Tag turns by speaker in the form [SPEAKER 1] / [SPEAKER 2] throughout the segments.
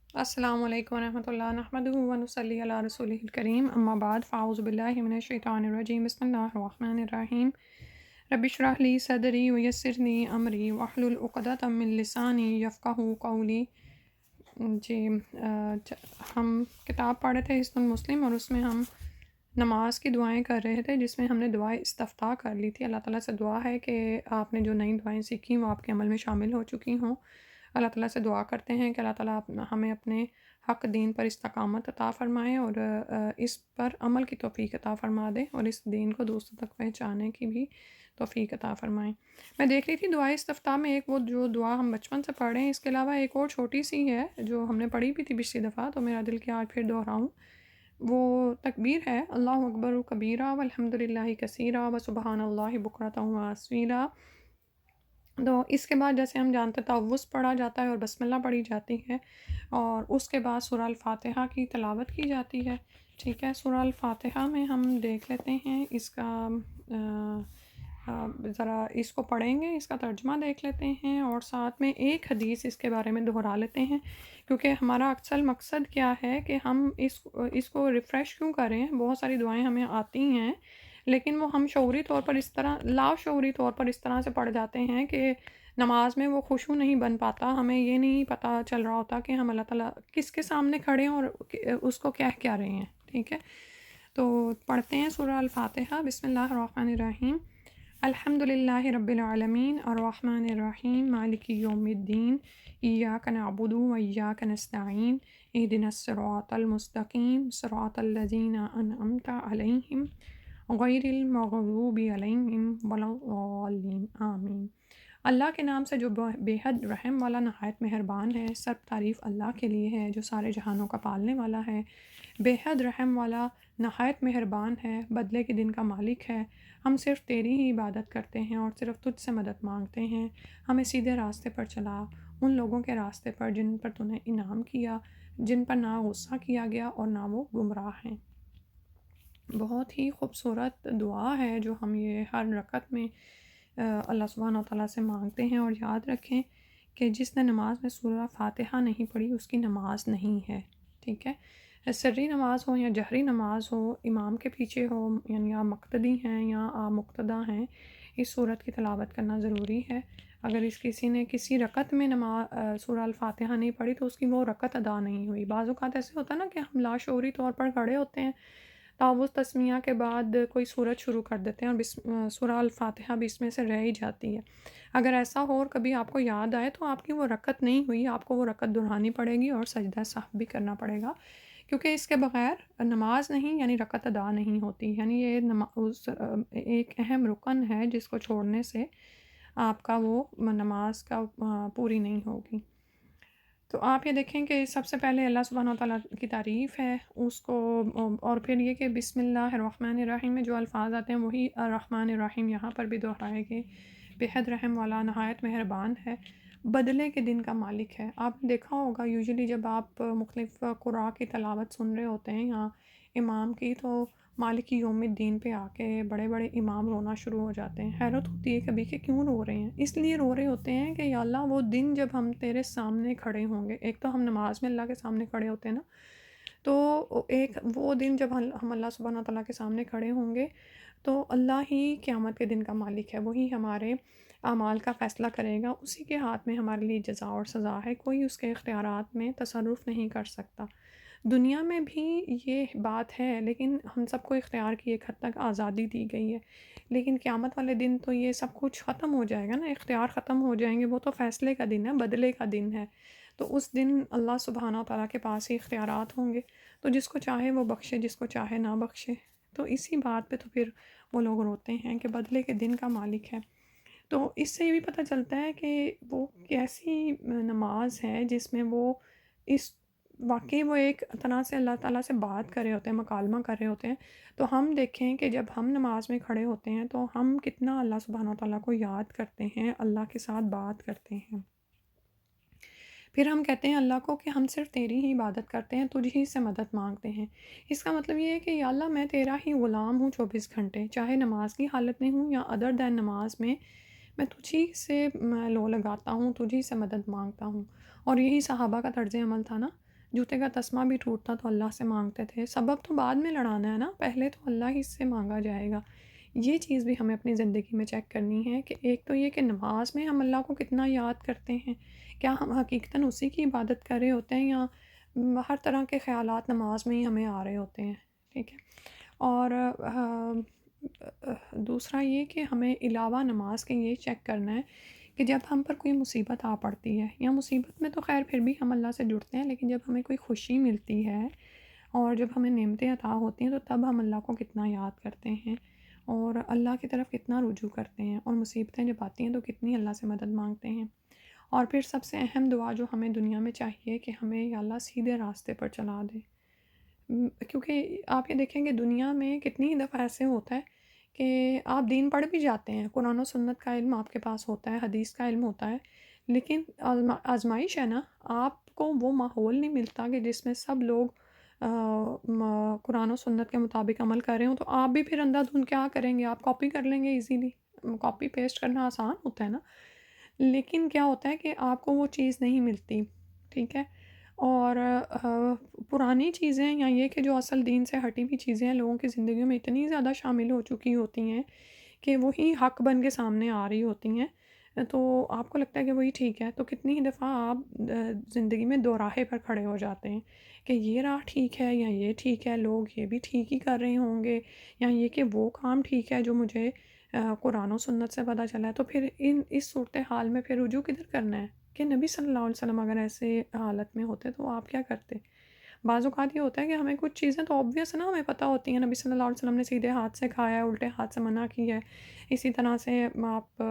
[SPEAKER 1] السلام علیکم ورحمۃ اللہ نحمدہ و نصلی علی رسولہ الکریم اما بعد فاعوذ باللہ من الشیطان الرجیم بسم اللہ الرحمن الرحیم رب اشرح لی صدری ویسر لی امری واحلل عقدۃ من لسانی یفقہوا قولی۔ جی ہم کتاب پڑھ رہے تھے حصن المسلم، اور اس میں ہم نماز کی دعائیں کر رہے تھے، جس میں ہم نے دعائیں استفتاح کر لی تھی۔ اللہ تعالیٰ سے دعا ہے کہ آپ نے جو نئی دعائیں سیکھیں وہ آپ کے عمل میں شامل ہو چکی ہوں۔ اللہ تعالیٰ سے دعا کرتے ہیں کہ اللہ تعالیٰ ہمیں اپنے حق دین پر استقامت عطا فرمائیں، اور اس پر عمل کی توفیق عطا فرما دیں، اور اس دین کو دوسروں تک پہنچانے کی بھی توفیق عطا فرمائیں۔ میں دیکھ رہی تھی دعائیں استفتاح میں ایک وہ جو دعا ہم بچپن سے پڑھ رہے ہیں، اس کے علاوہ ایک اور چھوٹی سی ہے جو ہم نے پڑھی بھی تھی پچھلی دفعہ، تو میرا دل کیا آج پھر دہراؤں۔ وہ تکبیر ہے، اللہ اکبر و کبیرہ والحمد للہ کثیرہ و سبحان اللہ بکرۃ و اصیلا۔ تو اس کے بعد جیسے ہم جانتے ہیں تعوذ پڑھا جاتا ہے اور بسم اللہ پڑھی جاتی ہے، اور اس کے بعد سورہ الفاتحہ کی تلاوت کی جاتی ہے۔ ٹھیک ہے، سورہ الفاتحہ میں ہم دیکھ لیتے ہیں اس کا ذرا اس کو پڑھیں گے، اس کا ترجمہ دیکھ لیتے ہیں، اور ساتھ میں ایک حدیث اس کے بارے میں دہرا لیتے ہیں، کیونکہ ہمارا اکثر مقصد کیا ہے کہ ہم اس کو ریفریش کیوں کریں۔ بہت ساری دعائیں ہمیں آتی ہیں، لیکن وہ ہم شعوری طور پر اس طرح لاشعوری طور پر اس طرح سے پڑھ جاتے ہیں کہ نماز میں وہ خشوع نہیں بن پاتا، ہمیں یہ نہیں پتہ چل رہا ہوتا کہ ہم اللہ تعالیٰ کس کے سامنے کھڑے ہیں اور اس کو کہہ کیا رہے ہیں۔ ٹھیک ہے، تو پڑھتے ہیں سورہ الفاتحہ۔ بسم اللہ الرحمن الرحیم، الحمد للہ رب العالمین الرحمن الرحیم مالک یوم الدین، ایاک نعبد و ایاک نستعین، اہدنا الصراط المستقیم صراط الذین انعمت علیہم غیر المغضوب علیہم ولا الضالین آمین۔ اللہ کے نام سے جو بے حد رحم والا نہایت مہربان ہے۔ سب تعریف اللہ کے لیے ہے جو سارے جہانوں کا پالنے والا ہے، بے حد رحم والا، نہایت مہربان ہے، بدلے کے دن کا مالک ہے۔ ہم صرف تیری ہی عبادت کرتے ہیں اور صرف تجھ سے مدد مانگتے ہیں۔ ہمیں سیدھے راستے پر چلا، ان لوگوں کے راستے پر جن پر تو نے انعام کیا، جن پر نہ غصہ کیا گیا اور نہ وہ گمراہ ہیں۔ بہت ہی خوبصورت دعا ہے جو ہم یہ ہر رکعت میں اللہ سبحانہ و تعالیٰ سے مانگتے ہیں، اور یاد رکھیں کہ جس نے نماز میں سورہ فاتحہ نہیں پڑھی اس کی نماز نہیں ہے۔ ٹھیک ہے، سری نماز ہو یا جہری نماز ہو، امام کے پیچھے ہو، یعنی آپ مقتدی ہیں یا آپ مقتدیٰ ہیں، اس سورت کی تلاوت کرنا ضروری ہے۔ اگر کسی نے کسی رکعت میں سورہ الفاتحہ نہیں پڑھی تو اس کی وہ رکعت ادا نہیں ہوئی۔ بعض اوقات ایسے ہوتا ہے نا کہ ہم لاشعوری طور پر کھڑے ہوتے ہیں، تعوذ تسمیہ کے بعد کوئی سورت شروع کر دیتے ہیں اور سورہ الفاتحہ بھی اس میں سے رہ ہی جاتی ہے۔ اگر ایسا ہو اور کبھی آپ کو یاد آئے تو آپ کی وہ رکعت نہیں ہوئی، آپ کو وہ رکعت دہرانی پڑے گی اور سجدہ سہو بھی کرنا پڑے گا، کیونکہ اس کے بغیر نماز نہیں، یعنی رکعت ادا نہیں ہوتی۔ یعنی یہ ایک اہم رکن ہے جس کو چھوڑنے سے آپ کا وہ نماز کا پوری نہیں ہوگی۔ تو آپ یہ دیکھیں کہ سب سے پہلے اللہ سبحانہ و تعالیٰ کی تعریف ہے اس کو، اور پھر یہ کہ بسم اللہ الرحمن الرحیم میں جو الفاظ آتے ہیں وہی الرحمن الرحیم یہاں پر بھی دہرائے گئے۔ بے حد رحم والا، نہایت مہربان ہے، بدلے کے دن کا مالک ہے۔ آپ نے دیکھا ہوگا یوزلی جب آپ مختلف قرآن کی تلاوت سن رہے ہوتے ہیں یا امام کی، تو مالک یوم الدین پہ آ کے بڑے بڑے امام رونا شروع ہو جاتے ہیں۔ حیرت ہوتی ہے کبھی کہ کیوں رو رہے ہیں؟ اس لیے رو رہے ہوتے ہیں کہ یا اللہ وہ دن جب ہم تیرے سامنے کھڑے ہوں گے، ایک تو ہم نماز میں اللہ کے سامنے کھڑے ہوتے ہیں نا، تو ایک وہ دن جب ہم اللہ سبحانہ تعالیٰ کے سامنے کھڑے ہوں گے تو اللہ ہی قیامت کے دن کا مالک ہے، وہی ہمارے اعمال کا فیصلہ کرے گا، اسی کے ہاتھ میں ہمارے لیے جزا اور سزا ہے، کوئی اس کے اختیارات میں تصرف نہیں کر سکتا۔ دنیا میں بھی یہ بات ہے، لیکن ہم سب کو اختیار کی ایک حد تک آزادی دی گئی ہے، لیکن قیامت والے دن تو یہ سب کچھ ختم ہو جائے گا نا، اختیار ختم ہو جائیں گے، وہ تو فیصلے کا دن ہے، بدلے کا دن ہے۔ تو اس دن اللہ سبحانہ تعالیٰ کے پاس ہی اختیارات ہوں گے، تو جس کو چاہے وہ بخشے، جس کو چاہے نہ بخشے۔ تو اسی بات پہ تو پھر وہ لوگ روتے ہیں کہ بدلے کے دن کا مالک ہے۔ تو اس سے یہ بھی پتہ چلتا ہے کہ وہ کیسی نماز ہے جس میں وہ اس واقعی وہ ایک طرح سے اللہ تعالیٰ سے بات کر رہے ہوتے ہیں، مکالمہ کر رہے ہوتے ہیں۔ تو ہم دیکھیں کہ جب ہم نماز میں کھڑے ہوتے ہیں تو ہم کتنا اللہ سبحانہ تعالیٰ کو یاد کرتے ہیں، اللہ کے ساتھ بات کرتے ہیں۔ پھر ہم کہتے ہیں اللہ کو کہ ہم صرف تیری ہی عبادت کرتے ہیں، تجھ ہی سے مدد مانگتے ہیں۔ اس کا مطلب یہ ہے کہ یا اللہ میں تیرا ہی غلام ہوں 24 گھنٹے، چاہے نماز کی حالت میں ہوں یا ادر دین نماز میں تجھ ہی سے لو لگاتا ہوں، تجھ ہی سے مدد مانگتا ہوں۔ اور یہی صحابہ کا طرز عمل تھا نا، جوتے کا تسمہ بھی ٹوٹتا تو اللہ سے مانگتے تھے، سبب تو بعد میں لڑانا ہے نا، پہلے تو اللہ ہی سے مانگا جائے گا۔ یہ چیز بھی ہمیں اپنی زندگی میں چیک کرنی ہے کہ ایک تو یہ کہ نماز میں ہم اللہ کو کتنا یاد کرتے ہیں، کیا ہم حقیقتاً اسی کی عبادت کر رہے ہوتے ہیں، یا ہر طرح کے خیالات نماز میں ہی ہمیں آ رہے ہوتے ہیں، ٹھیک ہے۔ اور دوسرا یہ کہ ہمیں علاوہ نماز کے یہ چیک کرنا ہے کہ جب ہم پر کوئی مصیبت آ پڑتی ہے، یا مصیبت میں تو خیر پھر بھی ہم اللہ سے جڑتے ہیں، لیکن جب ہمیں کوئی خوشی ملتی ہے اور جب ہمیں نعمتیں عطا ہوتی ہیں تو تب ہم اللہ کو کتنا یاد کرتے ہیں اور اللہ کی طرف کتنا رجوع کرتے ہیں، اور مصیبتیں جب آتی ہیں تو کتنی اللہ سے مدد مانگتے ہیں۔ اور پھر سب سے اہم دعا جو ہمیں دنیا میں چاہیے کہ ہمیں یا اللہ سیدھے راستے پر چلا دے۔ کیونکہ آپ یہ دیکھیں کہ دنیا میں کتنی دفعہ ایسے ہوتا ہے کہ آپ دین پڑھ بھی جاتے ہیں، قرآن و سنت کا علم آپ کے پاس ہوتا ہے، حدیث کا علم ہوتا ہے، لیکن آزمائش ہے نا، آپ کو وہ ماحول نہیں ملتا کہ جس میں سب لوگ قرآن و سنت کے مطابق عمل کر رہے ہوں، تو آپ بھی پھر اندھا دھند کیا کریں گے، آپ کاپی کر لیں گے ایزیلی، کاپی پیسٹ کرنا آسان ہوتا ہے نا، لیکن کیا ہوتا ہے کہ آپ کو وہ چیز نہیں ملتی، ٹھیک ہے۔ اور پرانی چیزیں یا یہ کہ جو اصل دین سے ہٹی ہوئی چیزیں ہیں لوگوں کی زندگیوں میں اتنی زیادہ شامل ہو چکی ہوتی ہیں کہ وہی حق بن کے سامنے آ رہی ہوتی ہیں، تو آپ کو لگتا ہے کہ وہی ٹھیک ہے، تو کتنی ہی دفعہ آپ زندگی میں دو راہے پر کھڑے ہو جاتے ہیں کہ یہ راہ ٹھیک ہے یا یہ ٹھیک ہے، لوگ یہ بھی ٹھیک ہی کر رہے ہوں گے، یا یہ کہ وہ کام ٹھیک ہے جو مجھے قرآن و سنت سے پتہ چلا ہے، تو پھر اس صورتحال میں پھر رجوع کدھر کرنا ہے کہ نبی صلی اللہ علیہ وسلم اگر ایسے حالت میں ہوتے تو آپ کیا کرتے؟ بعض اوقات یہ ہوتا ہے کہ ہمیں کچھ چیزیں تو obvious نا ہمیں پتہ ہوتی ہیں، نبی صلی اللہ علیہ وسلم نے سیدھے ہاتھ سے کھایا ہے، الٹے ہاتھ سے منع کی ہے، اسی طرح سے آپ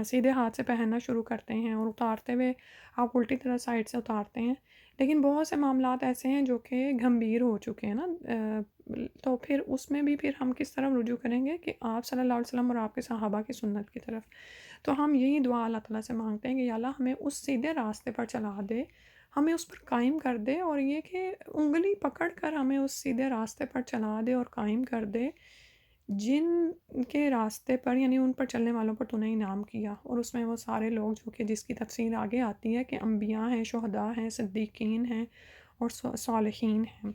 [SPEAKER 1] سیدھے ہاتھ سے پہننا شروع کرتے ہیں اور اتارتے ہوئے آپ الٹی طرح سائڈ سے اتارتے ہیں، لیکن بہت سے معاملات ایسے ہیں جو کہ گھمبیر ہو چکے ہیں نا، تو پھر اس میں بھی پھر ہم کس طرح رجوع کریں گے کہ آپ صلی اللہ علیہ وسلم اور آپ کے صحابہ کی سنت کی طرف۔ تو ہم یہی دعا اللہ تعالیٰ سے مانگتے ہیں کہ یا اللہ ہمیں اس سیدھے راستے پر چلا دے، ہمیں اس پر قائم کر دے، اور یہ کہ انگلی پکڑ کر ہمیں اس سیدھے راستے پر چلا دے اور قائم کر دے جن کے راستے پر، یعنی ان پر چلنے والوں پر تو نے انعام کیا، اور اس میں وہ سارے لوگ جو کہ جس کی تفصیل آگے آتی ہے کہ انبیاء ہیں، شہداء ہیں، صدیقین ہیں اور صالحین ہیں،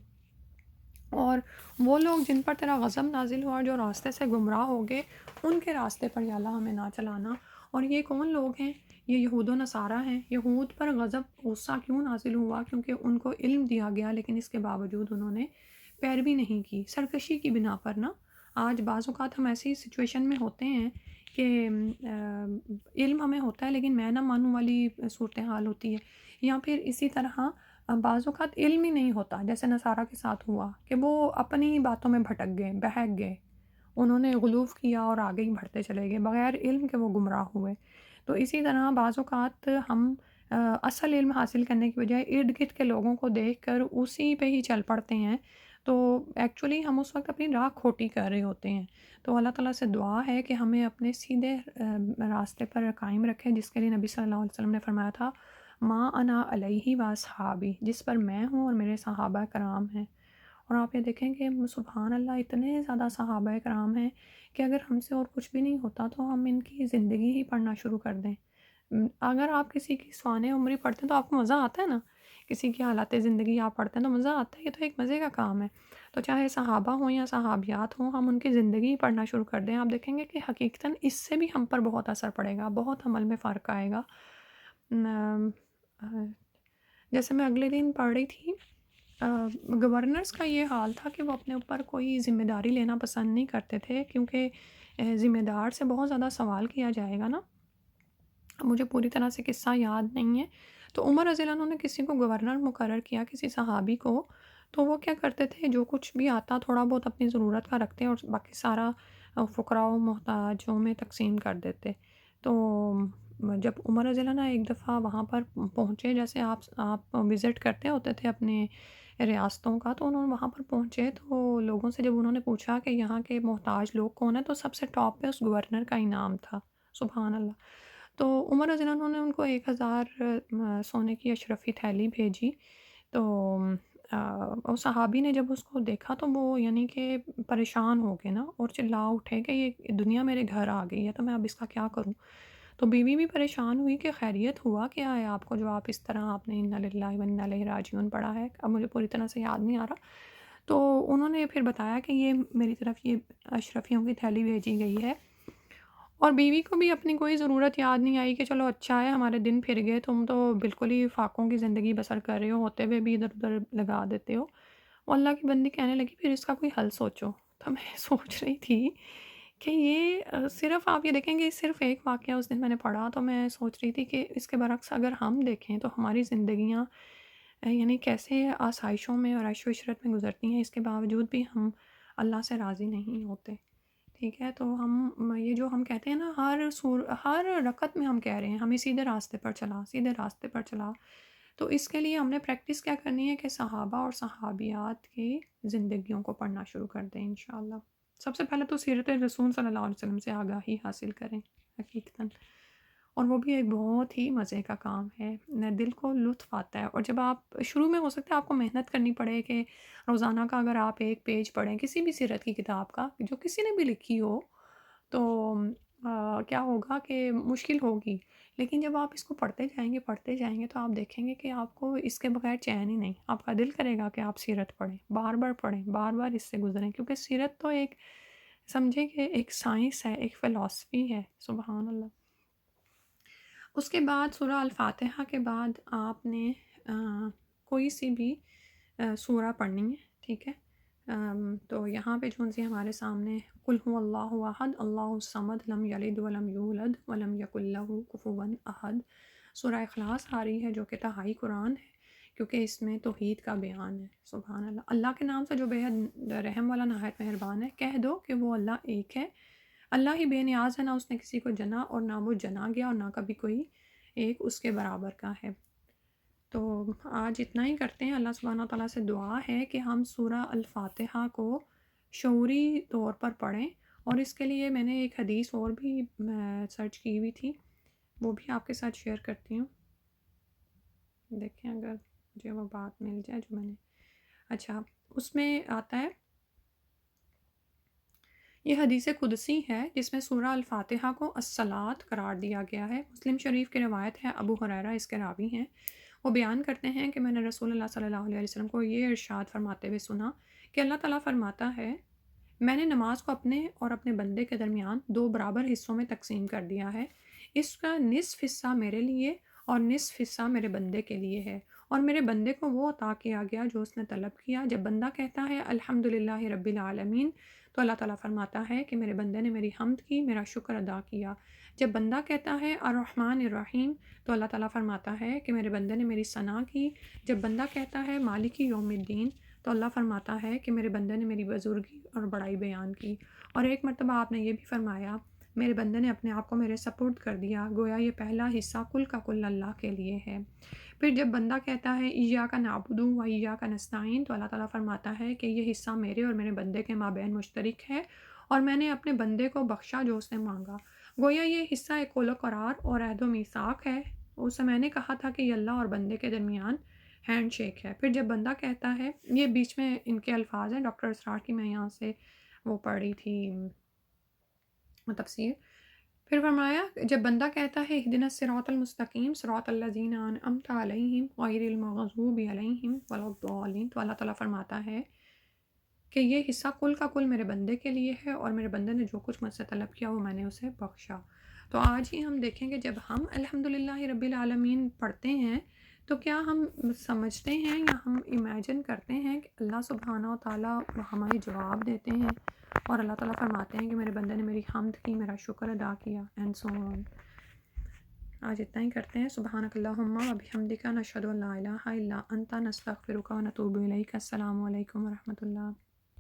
[SPEAKER 1] اور وہ لوگ جن پر تیرا غضب نازل ہوا، جو راستے سے گمراہ ہو گئے، ان کے راستے پر یا اللہ ہمیں نہ چلانا۔ اور یہ کون لوگ ہیں؟ یہ یہود و نصارہ ہیں۔ یہود پر غضب غصہ کیوں نازل ہوا؟ کیونکہ ان کو علم دیا گیا لیکن اس کے باوجود انہوں نے پیروی نہیں کی، سرکشی کی بنا پر نا۔ آج بعض اوقات ہم ایسی سچویشن میں ہوتے ہیں کہ علم ہمیں ہوتا ہے لیکن میں نہ مانوں والی صورتحال ہوتی ہے، یا پھر اسی طرح بعض اوقات علم ہی نہیں ہوتا، جیسے نصارہ کے ساتھ ہوا کہ وہ اپنی باتوں میں بھٹک گئے، بہک گئے، انہوں نے غلوف کیا اور آگے ہی بڑھتے چلے گئے بغیر علم کے، وہ گمراہ ہوئے۔ تو اسی طرح بعض اوقات ہم اصل علم حاصل کرنے کی بجائے ارد گرد کے لوگوں کو دیکھ کر اسی پہ ہی چل پڑتے ہیں، تو ایکچولی ہم اس وقت اپنی راہ کھوٹی کر رہے ہوتے ہیں۔ تو اللہ تعالیٰ سے دعا ہے کہ ہمیں اپنے سیدھے راستے پر قائم رکھے، جس کے لیے نبی صلی اللہ علیہ وسلم نے فرمایا تھا ما انا علیہ و اصحابی، جس پر میں ہوں اور میرے صحابہ کرام ہیں۔ اور آپ یہ دیکھیں کہ سبحان اللہ اتنے زیادہ صحابہ کرام ہیں کہ اگر ہم سے اور کچھ بھی نہیں ہوتا تو ہم ان کی زندگی ہی پڑھنا شروع کر دیں۔ اگر آپ کسی کی سوانح عمری پڑھتے ہیں تو آپ کو مزہ آتا ہے نا، کسی کی حالات زندگی آپ پڑھتے ہیں تو مزہ آتا ہے، یہ تو ایک مزے کا کام ہے۔ تو چاہے صحابہ ہوں یا صحابیات ہوں، ہم ان کی زندگی ہی پڑھنا شروع کر دیں، آپ دیکھیں گے کہ حقیقتاً اس سے بھی ہم پر بہت اثر پڑے گا، بہت عمل میں فرق آئے گا۔ جیسے میں اگلے دن پڑھ رہی تھی، گورنرز کا یہ حال تھا کہ وہ اپنے اوپر کوئی ذمہ داری لینا پسند نہیں کرتے تھے، کیونکہ ذمہ دار سے بہت زیادہ سوال کیا جائے گا نا۔ مجھے پوری طرح سے قصہ یاد نہیں ہے، تو عمر رضی اللہ عنہ نے کسی کو گورنر مقرر کیا، کسی صحابی کو، تو وہ کیا کرتے تھے، جو کچھ بھی آتا تھوڑا بہت اپنی ضرورت کا رکھتے اور باقی سارا فقراء و محتاجوں میں تقسیم کر دیتے۔ تو جب عمر رضی اللہ عنہ ایک دفعہ وہاں پر پہنچے، جیسے آپ وزٹ کرتے ہوتے تھے اپنے ریاستوں کا، تو انہوں نے وہاں پر پہنچے تو لوگوں سے جب انہوں نے پوچھا کہ یہاں کے محتاج لوگ کون ہیں، تو سب سے ٹاپ پہ اس گورنر کا انعام تھا، سبحان اللہ۔ تو عمر رضی اللہ عنہ نے ان کو 1000 سونے کی اشرفی تھیلی بھیجی، تو اور صحابی نے جب اس کو دیکھا تو وہ یعنی کہ پریشان ہو گئے نا، اور چلا اٹھے کہ یہ دنیا میرے گھر آ گئی ہے تو میں اب اس کا کیا کروں۔ تو بیوی بھی پریشان ہوئی کہ خیریت ہوا کیا ہے آپ کو جو آپ اس طرح آپ نے انا للہ و انا الیہ راجعون پڑھا ہے، اب مجھے پوری طرح سے یاد نہیں آ رہا۔ تو انہوں نے پھر بتایا کہ یہ میری طرف یہ اشرفیوں کی تھیلی بھیجی گئی ہے، اور بیوی کو بھی اپنی کوئی ضرورت یاد نہیں آئی کہ چلو اچھا ہے ہمارے دن پھر گئے، تم تو بالکل ہی فاقوں کی زندگی بسر کر رہے ہو، ہوتے ہوئے بھی ادھر ادھر لگا دیتے ہو۔ وہ اللہ کی بندی کہنے لگی پھر اس کا کوئی حل سوچو۔ تو میں سوچ رہی تھی کہ یہ صرف آپ یہ دیکھیں گے صرف ایک واقعہ اس دن میں نے پڑھا، تو میں سوچ رہی تھی کہ اس کے برعکس اگر ہم دیکھیں تو ہماری زندگیاں یعنی کیسے آسائشوں میں اور عیش و عشرت میں گزرتی ہیں، اس کے باوجود بھی ہم اللہ سے راضی نہیں ہوتے۔ ٹھیک ہے، تو ہم یہ جو ہم کہتے ہیں نا ہر رکعت میں ہم کہہ رہے ہیں ہمیں سیدھے راستے پر چلا، سیدھے راستے پر چلا، تو اس کے لیے ہم نے پریکٹس کیا کرنی ہے کہ صحابہ اور صحابیات کی زندگیوں کو پڑھنا شروع کر دیں انشاءاللہ۔ سب سے پہلے تو سیرت رسول صلی اللہ علیہ وسلم سے آگاہی حاصل کریں حقیقتاً، اور وہ بھی ایک بہت ہی مزے کا کام ہے، دل کو لطف آتا ہے۔ اور جب آپ شروع میں ہو سکتا ہے آپ کو محنت کرنی پڑے کہ روزانہ کا اگر آپ ایک پیج پڑھیں کسی بھی سیرت کی کتاب کا جو کسی نے بھی لکھی ہو، تو کیا ہوگا کہ مشکل ہوگی، لیکن جب آپ اس کو پڑھتے جائیں گے تو آپ دیکھیں گے کہ آپ کو اس کے بغیر چین ہی نہیں، آپ کا دل کرے گا کہ آپ سیرت پڑھیں، بار بار اس سے گزریں، کیونکہ سیرت تو ایک سمجھیں کہ ایک سائنس ہے، ایک فلسفی ہے، سبحان اللہ۔ اس کے بعد سورہ الفاتحہ کے بعد آپ نے کوئی سی بھی سورہ پڑھنی ہے، ٹھیک ہے۔ تو یہاں پہ جو سی ہمارے سامنے قل هو اللہ احد اللہ الصمد لم یلد ولم یولد ولم یکن لہ کفوا احد، سورہ اخلاص آ رہی ہے جو کہ تہائی قرآن ہے، کیونکہ اس میں توحید کا بیان ہے، سبحان اللہ۔ اللہ کے نام سے جو بے حد رحم والا نہایت مہربان ہے، کہہ دو کہ وہ اللہ ایک ہے، اللہ ہی بے نیاز ہے، نہ اس نے کسی کو جنا اور نہ وہ جنا گیا، اور نہ کبھی کوئی ایک اس کے برابر کا ہے۔ تو آج اتنا ہی کرتے ہیں، اللہ سبحانہ تعالیٰ سے دعا ہے کہ ہم سورہ الفاتحہ کو شعوری طور پر پڑھیں، اور اس کے لیے میں نے ایک حدیث اور بھی سرچ کی ہوئی تھی، وہ بھی آپ کے ساتھ شیئر کرتی ہوں، دیکھیں اگر مجھے وہ بات مل جائے جو میں نے، اچھا اس میں آتا ہے، یہ حدیث قدسی ہے جس میں سورہ الفاتحہ کو الصلاۃ قرار دیا گیا ہے، مسلم شریف کی روایت ہے، ابو ہریرہ اس کے راوی ہیں۔ وہ بیان کرتے ہیں کہ میں نے رسول اللہ صلی اللہ علیہ وسلم کو یہ ارشاد فرماتے ہوئے سنا کہ اللہ تعالیٰ فرماتا ہے میں نے نماز کو اپنے اور اپنے بندے کے درمیان 2 برابر حصوں میں تقسیم کر دیا ہے، اس کا نصف حصہ میرے لیے اور نصف حصہ میرے بندے کے لیے ہے، اور میرے بندے کو وہ عطا کیا گیا جو اس نے طلب کیا۔ جب بندہ کہتا ہے الحمدللہ رب العالمین، تو اللہ تعالیٰ فرماتا ہے کہ میرے بندے نے میری حمد کی، میرا شکر ادا کیا۔ جب بندہ کہتا ہے الرحمن الرحیم، تو اللہ تعالیٰ فرماتا ہے کہ میرے بندے نے میری ثنا کی۔ جب بندہ کہتا ہے مالک یوم الدین، تو اللہ فرماتا ہے کہ میرے بندے نے میری بزرگی اور بڑائی بیان کی۔ اور ایک مرتبہ آپ نے یہ بھی فرمایا میرے بندے نے اپنے آپ کو میرے سپرد کر دیا، گویا یہ پہلا حصہ کل کا کل اللہ کے لیے ہے۔ پھر جب بندہ کہتا ہے ایاک نعبد و ایاک نستعین، تو اللہ تعالیٰ فرماتا ہے کہ یہ حصہ میرے اور میرے بندے کے مابین مشترک ہے، اور میں نے اپنے بندے کو بخشا جو اس نے مانگا۔ گویا یہ حصہ ایک قول و قرار اور عہد و میثاق ہے، اسے میں نے کہا تھا کہ یہ اللہ اور بندے کے درمیان ہینڈ شیک ہے۔ پھر جب بندہ کہتا ہے، یہ بیچ میں ان کے الفاظ ہیں ڈاکٹر اسرار کی، میں یہاں سے وہ پڑھ رہی تھی تفسیر۔ پھر فرمایا جب بندہ کہتا ہے اہدنا الصراط المستقیم صراط الذین انعمت علیہم غیر المغضوب علیہم ولا الضالین، تو اللہ تعالیٰ فرماتا ہے کہ یہ حصہ کل کا کل میرے بندے کے لیے ہے، اور میرے بندے نے جو کچھ مجھ سے طلب کیا وہ میں نے اسے بخشا۔ تو آج ہی ہم دیکھیں گے جب ہم الحمدللہ رب العالمین پڑھتے ہیں تو کیا ہم سمجھتے ہیں یا ہم امیجن کرتے ہیں کہ اللہ سبحانہ و تعالیٰ ہمیں جواب دیتے ہیں، اور اللہ تعالیٰ فرماتے ہیں کہ میرے بندے نے میری حمد کی، میرا شکر ادا کیا، اینڈ سو آن۔ آج اتنا ہی کرتے ہیں، سبحانک اللہم و بحمدک نشہد ان لا الہ الا انت نستغفرک و نتوب الیک۔ السلام علیکم ورحمۃ اللہ۔